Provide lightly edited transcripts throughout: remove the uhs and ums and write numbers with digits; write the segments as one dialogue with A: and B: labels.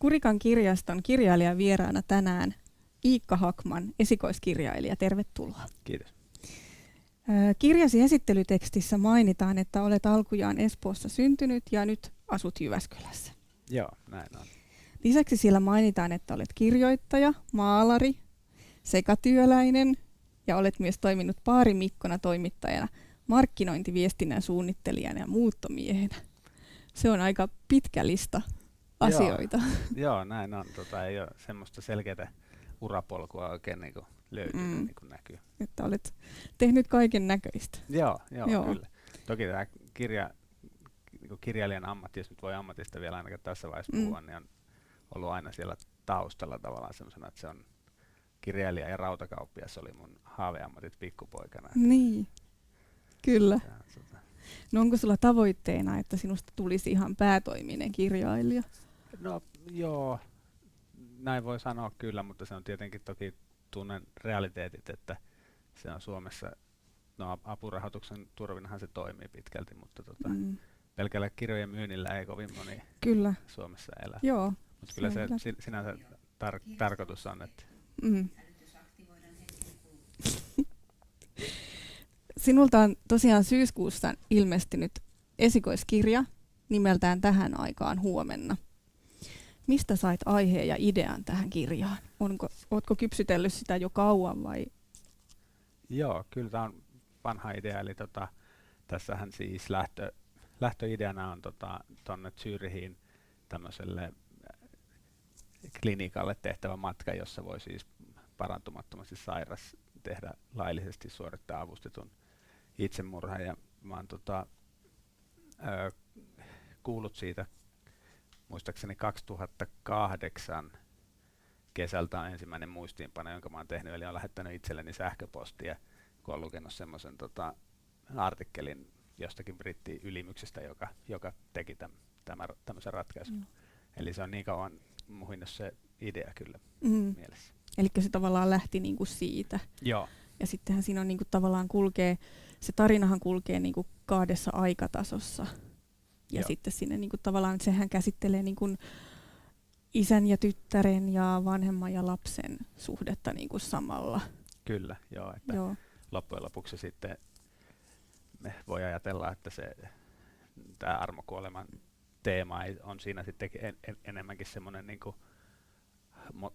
A: Kurikan kirjaston kirjailijan vieraana tänään Iikka Hakman, esikoiskirjailija. Tervetuloa.
B: Kiitos.
A: Kirjasi esittelytekstissä mainitaan, että olet alkujaan Espoossa syntynyt ja nyt asut Jyväskylässä.
B: Joo, näin on.
A: Lisäksi siellä mainitaan, että olet kirjoittaja, maalari, sekatyöläinen ja olet myös toiminut Paarimikkona toimittajana, markkinointiviestinnän suunnittelijana ja muuttomiehenä. Se on aika pitkä lista asioita.
B: Joo, näin on. Ei ole semmoista selkeää urapolkua oikein niin kuin löytynyt, niin kuin näkyy.
A: Että olet tehnyt kaiken näköistä.
B: Joo, kyllä. Toki tämä kirjailijan ammatti, jos nyt voi ammatista vielä ainakaan tässä vaiheessa puhua, niin on ollut aina siellä taustalla tavallaan semmoisena, että se on kirjailija ja rautakauppias oli mun haaveammatit pikkupoikana.
A: Niin, kyllä. No onko sulla tavoitteena, että sinusta tulisi ihan päätoiminen kirjailija?
B: No joo, näin voi sanoa kyllä, mutta se on tietenkin toki tunnen realiteetit, että se on Suomessa, no apurahoituksen turvinahan se toimii pitkälti, mutta pelkällä kirjojen myynnillä ei kovin moni
A: kyllä
B: Suomessa elä.
A: Joo.
B: Mutta kyllä se sinänsä tarkoitus on, että...
A: Sinulta on tosiaan syyskuussa ilmestynyt esikoiskirja nimeltään Tähän aikaan huomenna. Mistä sait aiheen ja idean tähän kirjaan? Ootko kypsytellyt sitä jo kauan vai?
B: Joo, kyllä tämä on vanha idea. Eli tässähän siis lähtöideana on tuonne Zürichiin tämmöiselle klinikalle tehtävä matka, jossa voi siis parantumattomasti sairas tehdä laillisesti suorittaa avustetun itsemurhan. Ja mä oon kuullut siitä muistaakseni 2008 kesältä on ensimmäinen muistiinpano, jonka mä oon tehnyt, eli olen lähettänyt itselleni sähköpostia, kun olen lukenut semmoisen artikkelin jostakin britti-ylimyksestä, joka teki tämmöisen ratkaisun. Eli se on niin kauan muhinut se idea kyllä mielessä.
A: Eli se tavallaan lähti niinku siitä.
B: Joo.
A: Ja sittenhän siinä on niinku tavallaan se tarinahan kulkee niinku kahdessa aikatasossa. Ja sitten sinne niinku tavallaan sehän käsittelee niinku isän ja tyttären ja vanhemman ja lapsen suhdetta niinku samalla.
B: Kyllä, joo. Että loppujen lopuksi sitten me voi ajatella, että tämä armokuoleman teema on siinä sitten enemmänkin semmoinen niinku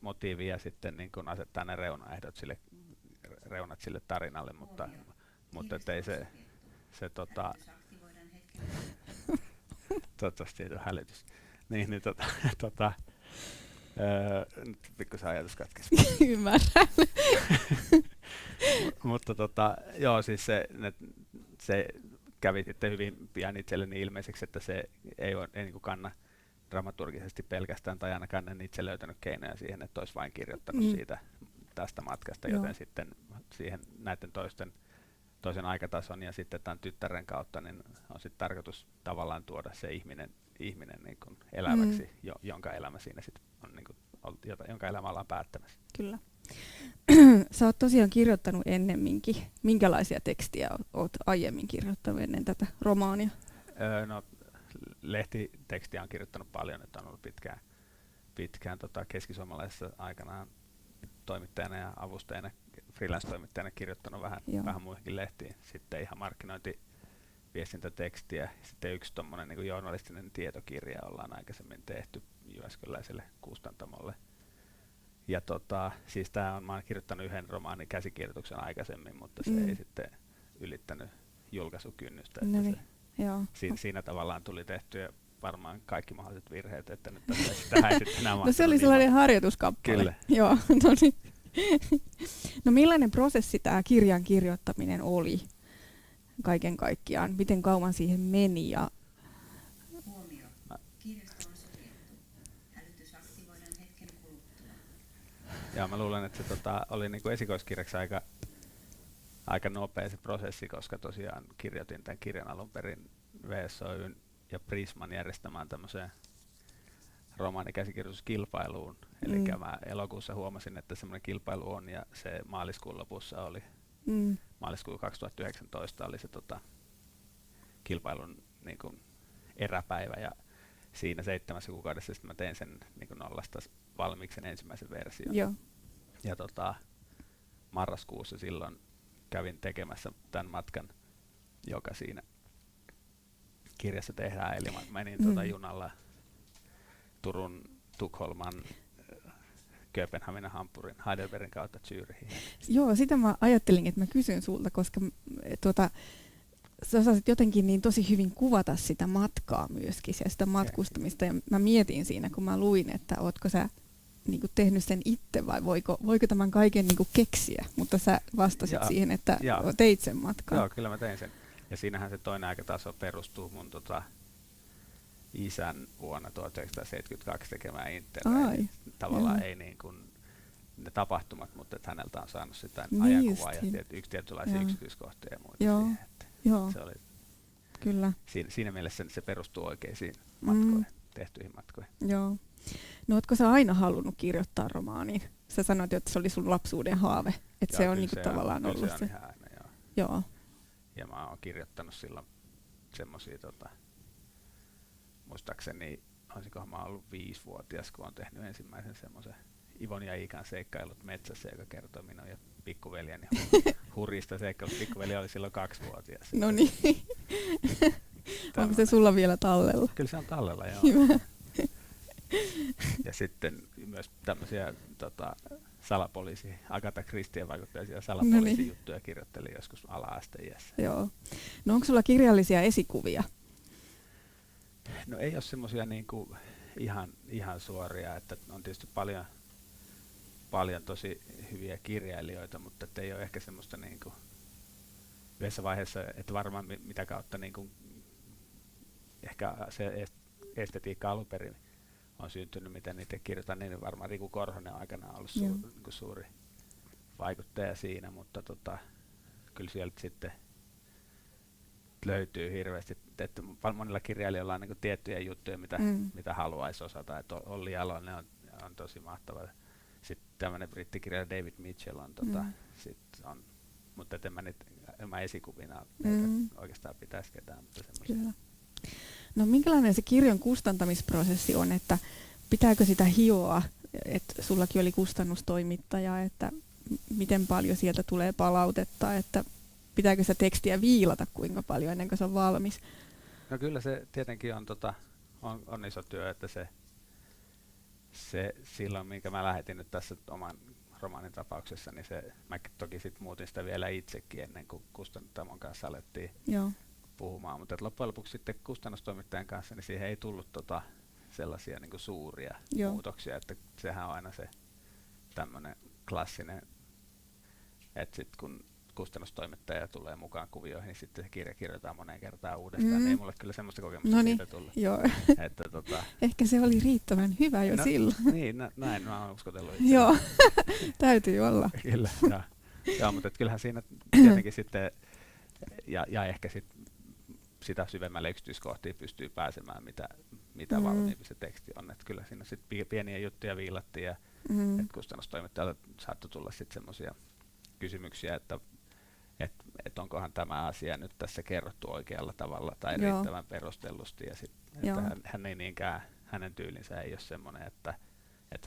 B: motiivi ja sitten niin kuin asettaa ne reunat sille tarinalle, mutta ei se toivottavasti ei ole hälytys. Niin, nyt pikkusen ajatus katkesi.
A: Ymmärrän.
B: Mutta joo, siis se kävi sitten hyvin pian itselleni ilmeiseksi, että se ei niin kuin kanna dramaturgisesti pelkästään, tai ainakaan en itse löytänyt keinoja siihen, että olisi vain kirjoittanut siitä tästä matkasta, joten sitten siihen näiden toisen aikatason ja sitten tämän tyttären kautta niin on sitten tarkoitus tavallaan tuoda se ihminen niin kuin eläväksi, jonka elämä siinä sitten on, niin kuin, jonka elämä ollaan päättämässä.
A: Kyllä. Sä oot tosiaan kirjoittanut ennemminkin. Minkälaisia tekstiä oot aiemmin kirjoittanut ennen tätä romaania?
B: No, lehtitekstiä on kirjoittanut paljon, että on ollut pitkään keskisuomalaisessa aikanaan toimittajana ja avustajana, freelance-toimittajana kirjoittanut vähän muihinkin lehtiin. Sitten ihan markkinointiviestintätekstiä. Sitten yksi tommonen niin kuin journalistinen tietokirja ollaan aikaisemmin tehty Jyväskyläiselle kustantamolle. Ja siis mä oon kirjoittanut yhden romaanin käsikirjoituksen aikaisemmin, mutta se ei sitten ylittänyt julkaisukynnystä. Siinä tavallaan tuli tehtyä varmaan kaikki mahdolliset virheet, että nyt tähän ei sitten enää
A: no se oli sellainen harjoituskappale.
B: Kyllä.
A: Joo, no millainen prosessi tämä kirjan kirjoittaminen oli kaiken kaikkiaan? Miten kauan siihen meni? Ja
B: Joo, mä luulen, että se oli niinku esikoiskirjaksi aika nopea se prosessi, koska tosiaan kirjoitin tämän kirjan alun perin VSOY:n ja Prisman järjestämään tämmöiseen romaanikäsikirjoituskilpailuun. Eli mä elokuussa huomasin, että semmoinen kilpailu on, ja se maaliskuun lopussa oli, maaliskuun 2019 oli se kilpailun niin kuin eräpäivä, ja siinä 7 kuukaudessa sitten mä tein sen niin kuin nollasta valmiiksi sen ensimmäisen version.
A: Joo.
B: Ja marraskuussa silloin kävin tekemässä tämän matkan, joka siinä kirjassa tehdään. Eli mä menin junalla Turun, Tukholman, Kööpenhaminan, Hampurin, Heidelbergin kautta Zürichiin.
A: Joo, sitä mä ajattelin, että mä kysyn sulta, koska sä osasit jotenkin niin tosi hyvin kuvata sitä matkaa myöskin ja sitä matkustamista. Ja mä mietin siinä, kun mä luin, että ootko sä niin kuin tehnyt sen itse vai voiko tämän kaiken niin kuin keksiä, mutta sä vastasit siihen, että teit sen matkan.
B: Joo, kyllä mä tein sen. Ja siinähän se toinen aikataso perustuu mun isän vuonna 1972 tekemään Interrail. Tavallaan ei niin kuin ne tapahtumat, mutta että häneltä on saanut sitä ajankuvaa ja tietynlaisia yksityiskohtia ja muuta siihen. Se oli
A: kyllä.
B: Siinä mielessä se perustuu oikeisiin matkoihin, tehtyihin matkoihin.
A: Joo. No ootko sä aina halunnut kirjoittaa romaanin? Sä sanoit, että se oli sun lapsuuden haave. Että se on niinku tavallaan ollut se.
B: Ihan aina,
A: joo.
B: Ja mä oon kirjoittanut silloin semmosia, muistaakseni, olisinkohan mä ollut 5-vuotias, kun oon tehnyt ensimmäisen semmoisen Ivon ja Iikan seikkailut metsässä, joka kertoo minun ja pikkuveljeni hurjista seikkailusta. Pikkuveli oli silloin 2-vuotias.
A: No niin. Onko se sulla vielä tallella?
B: Kyllä se on tallella, joo.
A: Hyvä.
B: Ja sitten myös tämmöisiä Agatha Christien vaikutteisia salapoliisijuttuja kirjoittelin joskus ala-asteiässä.
A: Joo. No onko sulla kirjallisia esikuvia?
B: No ei ole semmoisia niinku ihan suoria, että on tietysti paljon tosi hyviä kirjailijoita, mutta ei ole ehkä semmoista niinku yhdessä vaiheessa, että varmaan mitä kautta niinku ehkä se estetiikka alun perin on syntynyt, miten niitä kirjoitan, niin varmaan Riku Korhonen on aikanaan ollut niinku suuri vaikuttaja siinä, mutta kyllä sieltä sitten löytyy hirveästi, että monilla kirjailijoilla on niinku tiettyjä juttuja, mitä haluaisi osata, että Olli Jalonen on tosi mahtava. Sitten tämmöinen brittikirjailija David Mitchell on, mutta en mä esikuvina oikeastaan pitäisi ketään. Mutta
A: kyllä. No minkälainen se kirjan kustantamisprosessi on, että pitääkö sitä hioa, että sullakin oli kustannustoimittaja, että miten paljon sieltä tulee palautetta, että pitääkö sitä tekstiä viilata kuinka paljon ennen kuin se on valmis?
B: No kyllä se tietenkin on iso työ, että se silloin, minkä mä lähetin nyt tässä oman romaanin tapauksessa, niin mä toki sit muutin sitä vielä itsekin ennen kuin kustantamon kanssa alettiin puhumaan, mutta loppujen lopuksi sitten kustannustoimittajan kanssa, niin siihen ei tullut sellaisia niin kuin suuria muutoksia, että sehän on aina se tämmöinen klassinen, että sitten kun kustannustoimittaja tulee mukaan kuvioihin, niin sitten se kirja kirjoitetaan moneen kertaan uudestaan. Ei mulle kyllä semmoista kokemusta siitä tullut.
A: Joo.
B: Että,
A: ehkä se oli riittävän hyvä jo silloin.
B: Niin, näin mä oon uskotellut.
A: Joo, täytyy olla.
B: Kyllä, joo, mutta kyllähän siinä tietenkin sitten, ja ehkä sitä syvemmälle yksityiskohtiin pystyy pääsemään, mitä valmiimpi se teksti on. Että kyllä siinä sitten pieniä juttuja viilattiin, ja että kustannustoimittajalta saattoi tulla sitten semmoisia kysymyksiä, että onkohan tämä asia nyt tässä kerrottu oikealla tavalla tai riittävän perustellusti. Ja että hän ei niinkään, hänen tyylinsä ei ole semmoinen, että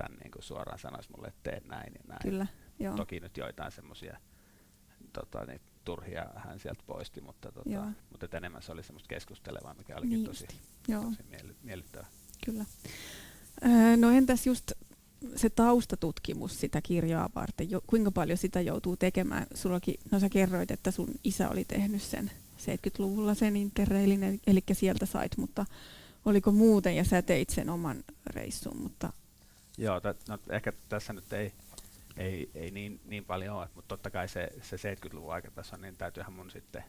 B: hän niin kuin suoraan sanoisi mulle, että tee näin ja näin.
A: Kyllä,
B: toki nyt joitain semmoisia niin turhia hän sieltä poisti, mutta enemmän se oli semmoista keskustelevaa, mikä olikin tosi miellyttävää.
A: Kyllä. No entäs just se taustatutkimus sitä kirjaa varten, kuinka paljon sitä joutuu tekemään? Sä kerroit, että sun isä oli tehnyt sen 70-luvulla sen Interrailin, eli sieltä sait, mutta oliko muuten ja sä teit sen oman reissun? Mutta
B: joo, ehkä tässä nyt ei niin paljon ole, mutta totta kai se 70-luvun aikataso, niin täytyyhän mun sitten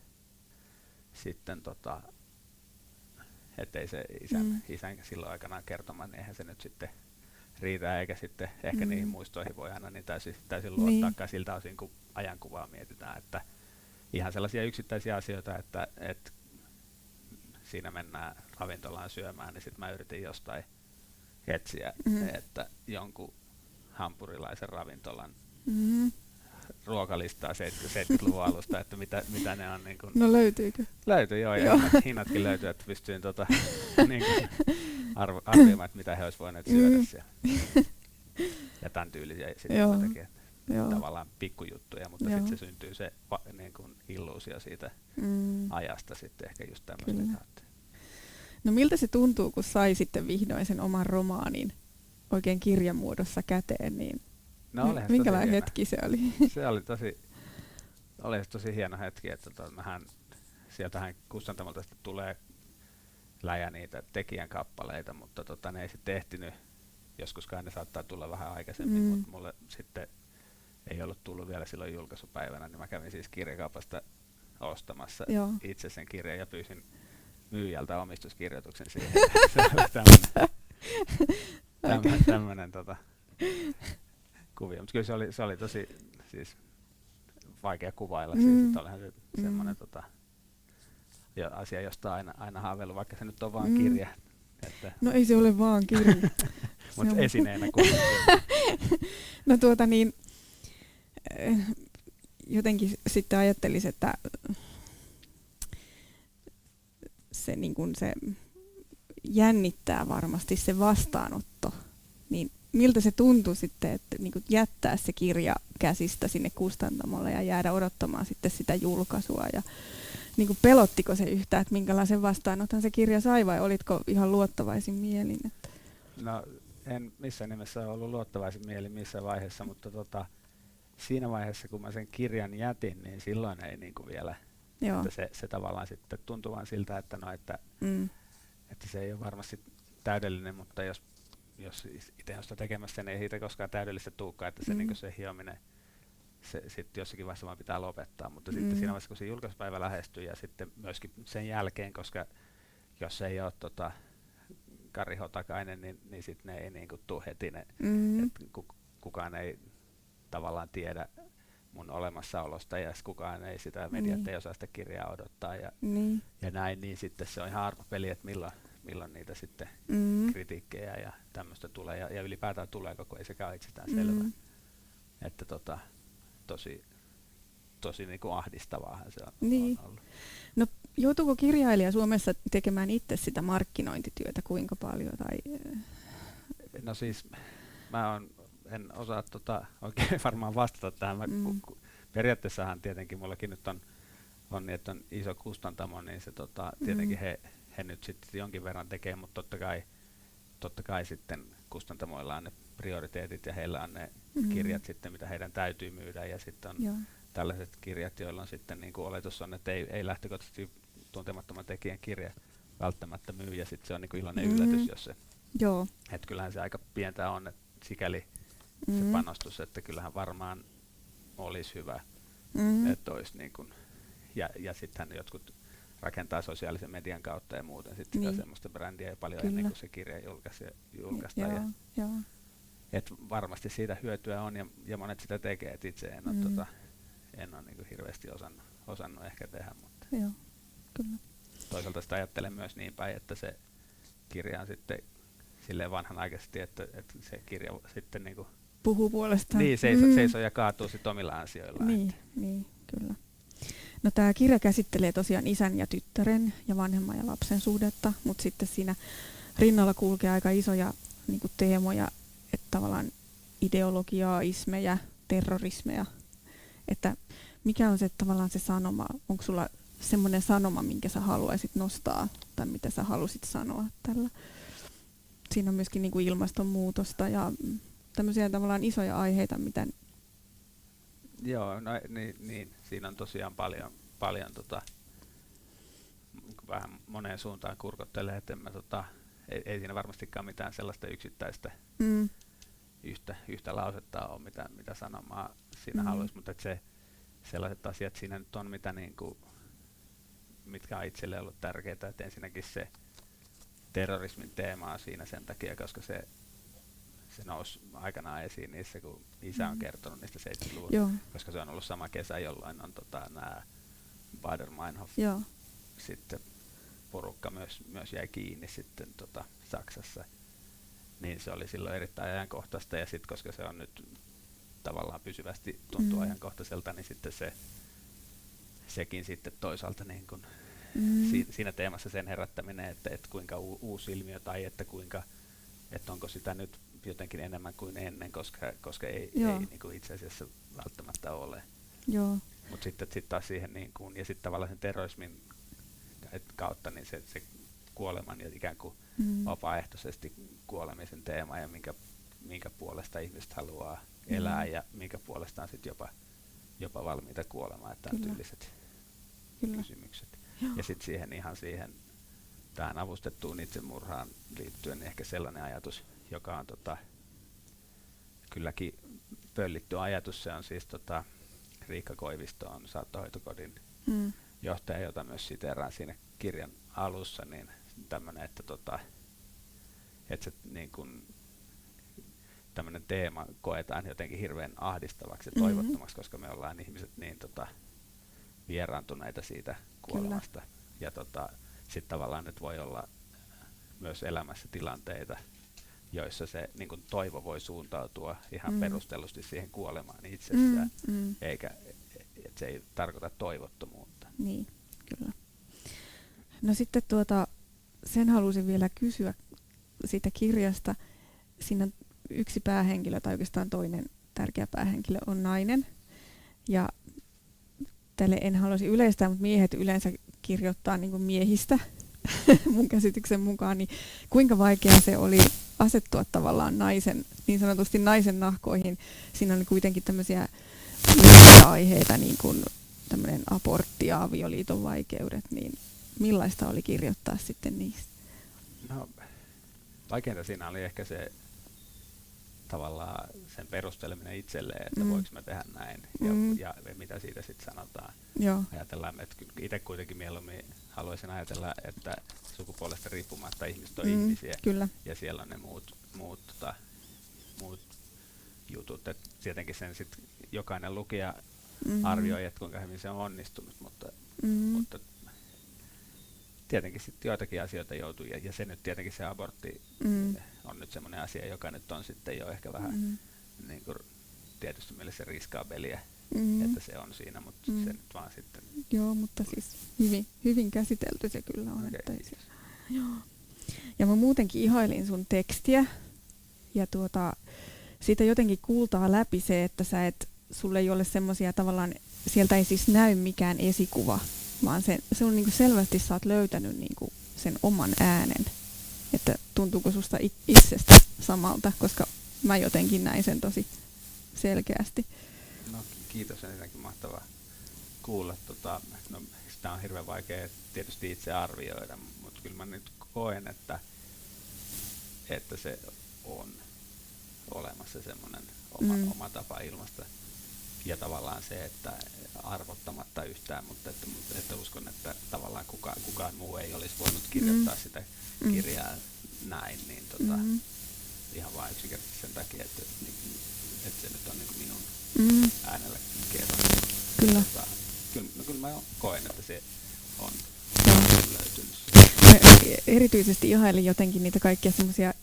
B: ettei se isän silloin aikanaan kertomaan, niin eihän se nyt sitten riitä, eikä sitten ehkä niihin muistoihin voi aina niin täysin luottaa siltä osin, kun ajankuvaa mietitään, että ihan sellaisia yksittäisiä asioita, että siinä mennään ravintolaan syömään, niin sitten mä yritin jostain etsiä, että jonkun hampurilaisen ravintolan ruokalistaa 70-luvun alusta, että mitä ne on. Niin kun
A: no löytyykö?
B: Löytyy, joo. Hinnatkin löytyy, että pystyin niin kun arvioimaan, että mitä he olisivat voineet syödä siellä. Ja tämän tyylisiä sitten tekee tavallaan pikkujuttuja, mutta sitten se syntyy se niin kuin illuusio siitä ajasta sitten ehkä just tämmöistä kautta.
A: No miltä se tuntuu, kun sai sitten vihdoin sen oman romaanin oikein kirjamuodossa käteen, niin minkälainen hetki se oli?
B: Se oli tosi hieno hetki, että sieltähän kustantamolta tulee läjä niitä tekijän kappaleita, mutta ne ei sitten ehtinyt, joskuskaan ne saattaa tulla vähän aikaisemmin, mutta mulle sitten ei ollut tullut vielä silloin julkaisupäivänä, niin mä kävin siis kirjakaupasta ostamassa itse sen kirjan ja pyysin myyjältä omistuskirjoituksen siihen. Se oli tämmönen kuvio, mutta kyllä se oli tosi siis vaikea kuvailla, siis, että olihan se semmoinen asia, josta aina haaveillut, vaikka se nyt on vaan kirja. Että
A: no ei se ole vaan kirja.
B: Mutta esineenä kuitenkin.
A: No jotenkin sitten ajattelisin, että se, niin kun se jännittää varmasti se vastaanotto, niin miltä se tuntui sitten, että niin kun jättää se kirja käsistä sinne kustantamolle ja jäädä odottamaan sitten sitä julkaisua ja niin kun pelottiko se yhtään, että minkälaisen vastaanoton se kirja sai vai olitko ihan luottavaisin mielin? Että
B: No en missään nimessä ole ollut luottavaisin mielin missään vaiheessa, mutta siinä vaiheessa kun mä sen kirjan jätin, niin silloin ei niinku vielä, että se tavallaan sitten tuntui vaan siltä, että että se ei ole varmasti täydellinen, mutta jos itse on sitä tekemässä, niin ei siitä koskaan täydellistä tulekaan, että se, niinku se hiominen se sitten jossakin vaiheessa vaan pitää lopettaa, mutta sitten siinä vaiheessa kun se julkaisupäivä lähestyy ja sitten myöskin sen jälkeen, koska jos ei ole Kari Hotakainen, niin sitten ne ei niinku tule heti, kukaan ei tavallaan tiedä mun olemassaolosta ja kukaan ei sitä mediat ei osaa sitä kirjaa odottaa ja näin, niin sitten se on ihan arvopeli, että milloin niitä sitten kritiikkejä ja tämmöistä tulee ja ylipäätään tulee koko, ei sekään itsestään selvä. Että tosi niinku ahdistavaahan se on ollut.
A: No joutuuko kirjailija Suomessa tekemään itse sitä markkinointityötä kuinka paljon?
B: No siis en osaa oikein varmaan vastata tähän. Periaatteessahan tietenkin mullakin nyt on niin, että on iso kustantamo, niin se tietenkin he nyt sitten jonkin verran tekee, mutta totta kai sitten kustantamoilla on ne prioriteetit ja heillä on ne kirjat sitten, mitä heidän täytyy myydä ja sitten on tällaiset kirjat, joilla on sitten niin kuin oletus on, että ei lähtökohtaisesti tuntemattoman tekijän kirja välttämättä myy ja sitten se on niin kuin iloinen yllätys, jos se. Että kyllähän se aika pientä on, että sikäli se panostus, että kyllähän varmaan olisi hyvä, että olisi niin kuin, ja sittenhän jotkut rakentaa sosiaalisen median kautta ja muuten sit sitä semmoista brändiä jo paljon ennen kuin se kirja julkaistaan. Et varmasti siitä hyötyä on ja monet sitä tekee, et itse en ole niinku hirveästi osannut ehkä tehdä, mutta
A: kyllä.
B: Toisaalta sitä ajattelen myös niin päin, että se kirja on sitten silleen vanhanaikaisesti, että se kirja sitten niinku
A: puhuu puolestaan.
B: Niin, seisoo ja kaatuu sitten omilla ansioillaan.
A: Niin, kyllä. No tämä kirja käsittelee tosiaan isän ja tyttären ja vanhemman ja lapsen suhdetta, mutta sitten siinä rinnalla kulkee aika isoja niin kuin teemoja, että tavallaan ideologiaa, ismejä, terrorismeja. Että mikä on se tavallaan se sanoma? Onko sulla semmoinen sanoma, minkä sä haluaisit nostaa tai mitä sä halusit sanoa tällä? Siinä on myöskin niin kuin ilmastonmuutosta ja tämmöisiä tavallaan isoja aiheita, mitä.
B: Joo, no niin, siinä on tosiaan paljon vähän moneen suuntaan kurkottelee, että ei siinä varmastikaan mitään sellaista yksittäistä yhtä lausetta ole, mitä sanomaa siinä haluaisi, mutta että sellaiset asiat siinä nyt on, mitkä on itselle ollut tärkeää, että ensinnäkin se terrorismin teema on siinä sen takia, koska se nousi aikanaan esiin niissä, kun isä on kertonut niistä 70-luvulta, koska se on ollut sama kesä, jolloin on nämä Baader-Meinhof sitten porukka myös jäi kiinni sitten Saksassa, niin se oli silloin erittäin ajankohtaista ja sitten koska se on nyt tavallaan pysyvästi tuntuu ajankohtaiselta, niin sitten sekin sitten toisaalta niin kun siinä teemassa sen herättäminen, että kuinka uusi ilmiö tai että kuinka, että onko sitä nyt jotenkin enemmän kuin ennen, koska ei niin kuin itse asiassa välttämättä ole. Mutta sitten taas siihen, niin kuin, ja sitten tavallaan sen terrorismin kautta niin se kuoleman ja ikään kuin vapaaehtoisesti kuolemisen teema ja minkä puolesta ihmiset haluaa elää ja minkä puolesta on sitten jopa valmiita kuolemaan, että on tyyliset kysymykset. Ja sitten siihen tähän avustettuun itsemurhaan liittyen niin ehkä sellainen ajatus, joka on kylläkin pöllitty ajatus, se on siis Riikka Koivisto on saattohoitokodin johtaja, jota myös siteeraan siinä kirjan alussa, niin tämmöinen, että se niin kuin tämmöinen teema koetaan jotenkin hirveän ahdistavaksi ja toivottomaksi, koska me ollaan ihmiset niin vieraantuneita siitä kuolemasta. Ja sitten tavallaan nyt voi olla myös elämässä tilanteita, joissa se niin kuin toivo voi suuntautua ihan perustellusti siihen kuolemaan itsessään, eikä että se ei tarkoita toivottomuutta.
A: Niin, kyllä. No sitten sen halusin vielä kysyä siitä kirjasta. Siinä on yksi päähenkilö, tai oikeastaan toinen tärkeä päähenkilö on nainen. Ja tälle en haluaisi yleistää, mutta miehet yleensä kirjoittaa niin kuin miehistä mun käsityksen mukaan. Niin kuinka vaikea se oli asettua tavallaan niin sanotusti naisen nahkoihin? Siinä oli kuitenkin tämmöisiä aiheita, niin kuin tämmöinen abortti ja avioliiton vaikeudet, niin millaista oli kirjoittaa sitten niistä?
B: No, vaikeinta siinä oli ehkä se tavallaan sen perusteleminen itselleen, että voiko mä tehdä näin ja mitä siitä sitten sanotaan. Ajatellaan, että itse kuitenkin mieluummin haluaisin ajatella, että sukupuolesta riippumatta ihmiset on ihmisiä ja siellä on ne muut jutut. Et tietenkin sen sit jokainen lukija arvioi, että kuinka hyvin se on onnistunut, mutta tietenkin sitten joitakin asioita joutuu, ja se nyt tietenkin se abortti on nyt semmoinen asia, joka nyt on sitten jo ehkä vähän niin kuin tietysti mielessä riskaabelia, että se on siinä, mutta se nyt vaan sitten.
A: Joo, mutta siis hyvin käsitelty se kyllä on.
B: Okay.
A: Että joo. Ja mä muutenkin ihailin sun tekstiä, ja siitä jotenkin kuultaa läpi se, että sulle ei ole semmoisia tavallaan, sieltä ei siis näy mikään esikuva, vaan se on niinku selvästi sä oot löytänyt niinku sen oman äänen. Että tuntuuko susta itsestä samalta, koska mä jotenkin näin sen tosi selkeästi.
B: No kiitos, ensinnäkin mahtavaa kuulla. No, sitä on hirveän vaikea tietysti itse arvioida, mutta kyllä mä nyt koen, että se on olemassa semmoinen oma tapa ilmaista. Ja tavallaan se, että arvottamatta yhtään, mutta että uskon, että tavallaan kukaan muu ei olisi voinut kirjoittaa sitä kirjaa näin, niin ihan vain yksinkertaisesti sen takia, että se nyt on niin kuin minun äänellä kerrottu.
A: Kyllä.
B: Kyllä mä koen, että se on löytynyt.
A: Mä erityisesti ihailin jotenkin niitä kaikkia semmoisia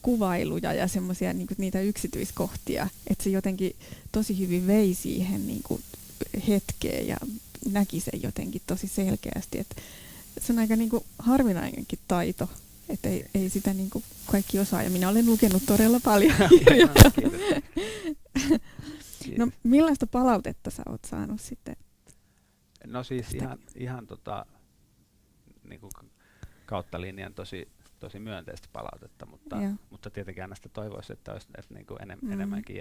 A: kuvailuja ja semmoisia niin niitä yksityiskohtia, että se jotenkin tosi hyvin vei siihen niin kuin hetkeen ja näki sen jotenkin tosi selkeästi. Että se on aika niin kuin harvinainenkin taito, että ei sitä niin kuin kaikki osaa, ja minä olen lukenut todella paljon kirjoja. No millaista palautetta sä oot saanut sitten?
B: No siis ihan niin kuin kautta linjan tosi myönteistä palautetta, mutta tietenkin aina sitä toivoisi, että olisi niin kuin enemmänkin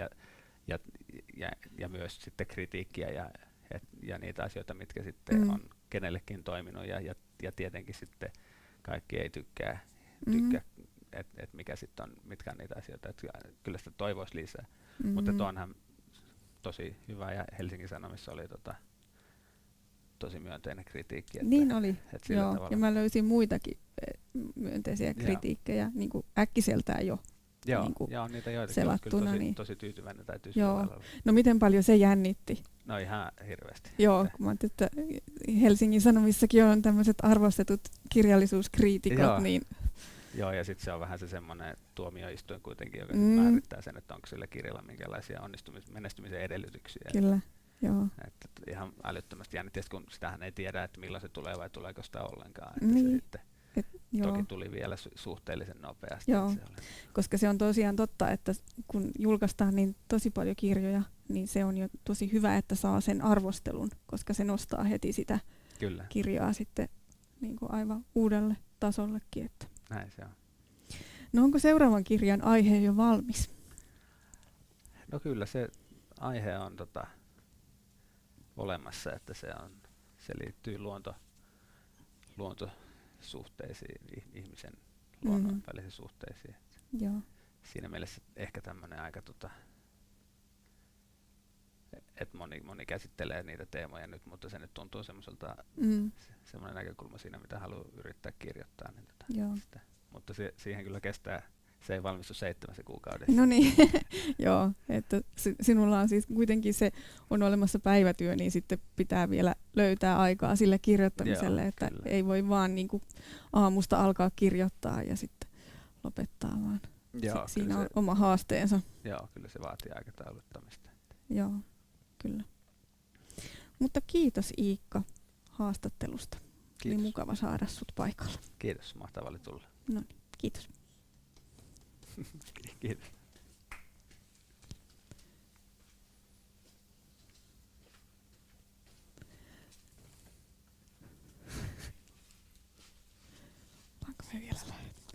B: ja myös sitten kritiikkiä ja niitä asioita, mitkä sitten on kenellekin toiminut ja tietenkin sitten kaikki ei tykkää että mitkä on niitä asioita, että kyllä sitä toivoisi lisää, mutta onhan tosi hyvä, ja Helsingin Sanomissa oli tosi myönteinen kritiikki.
A: Niin oli, joo. Ja mä löysin muitakin myönteisiä kritiikkejä niin kuin äkkiseltään jo.
B: Joo,
A: niin kuin
B: niitä joitakin
A: selattuna.
B: Kyllä
A: niin.
B: tosi tyytyväinen täytyy
A: olla. No miten paljon se jännitti?
B: No ihan hirveästi.
A: Joo, kun mä ajattelin, että Helsingin Sanomissakin on tämmöiset arvostetut kirjallisuuskriitikot. Niin.
B: Joo, ja sitten se on vähän se semmoinen tuomioistuin kuitenkin, joka määrittää sen, että onko sillä kirjalla minkälaisia menestymisen edellytyksiä.
A: Kyllä. Joo.
B: Että ihan älyttömästi jännitteistä, kun sitähän ei tiedä, että milloin se tulee vai tuleeko sitä ollenkaan. Että se
A: Niin.
B: sitten
A: Joo.
B: toki tuli vielä suhteellisen nopeasti.
A: Joo.
B: että se oli-
A: Koska se on tosiaan totta, että kun julkaistaan niin tosi paljon kirjoja, niin se on jo tosi hyvä, että saa sen arvostelun, koska se nostaa heti sitä
B: Kyllä,
A: kirjaa sitten niin kuin aivan uudelle tasollekin. Että.
B: näin se on.
A: No onko seuraavan kirjan aihe jo valmis?
B: No kyllä se aihe on olemassa, että se liittyy luontosuhteisiin, ihmisen luonnon välisiin suhteisiin.
A: Joo.
B: Siinä mielessä ehkä tämmöinen aika, että moni käsittelee niitä teemoja nyt, mutta se nyt tuntuu semmoiselta semmoinen näkökulma siinä, mitä haluaa yrittää kirjoittaa. Niin
A: Joo.
B: mutta siihen kyllä kestää, se ei valmistu 7 kuukaudessa.
A: No niin, joo, että sinulla on siis kuitenkin se on olemassa päivätyö, niin sitten pitää vielä löytää aikaa sille kirjoittamiselle,
B: Joo,
A: että
B: kyllä.
A: ei voi vaan niin kuin aamusta alkaa kirjoittaa ja sitten lopettaa, vaan
B: Joo,
A: siinä
B: kyllä
A: on oma haasteensa.
B: Joo, kyllä se vaatii aikatauluttamista.
A: Joo, kyllä. Mutta kiitos Iikka haastattelusta.
B: Kiitos.
A: Oli mukava saada sut paikalle.
B: Kiitos, mahtavaa oli tulla.
A: No niin, kiitos.
B: Kiitos.
A: Panko me vielä lähdetään?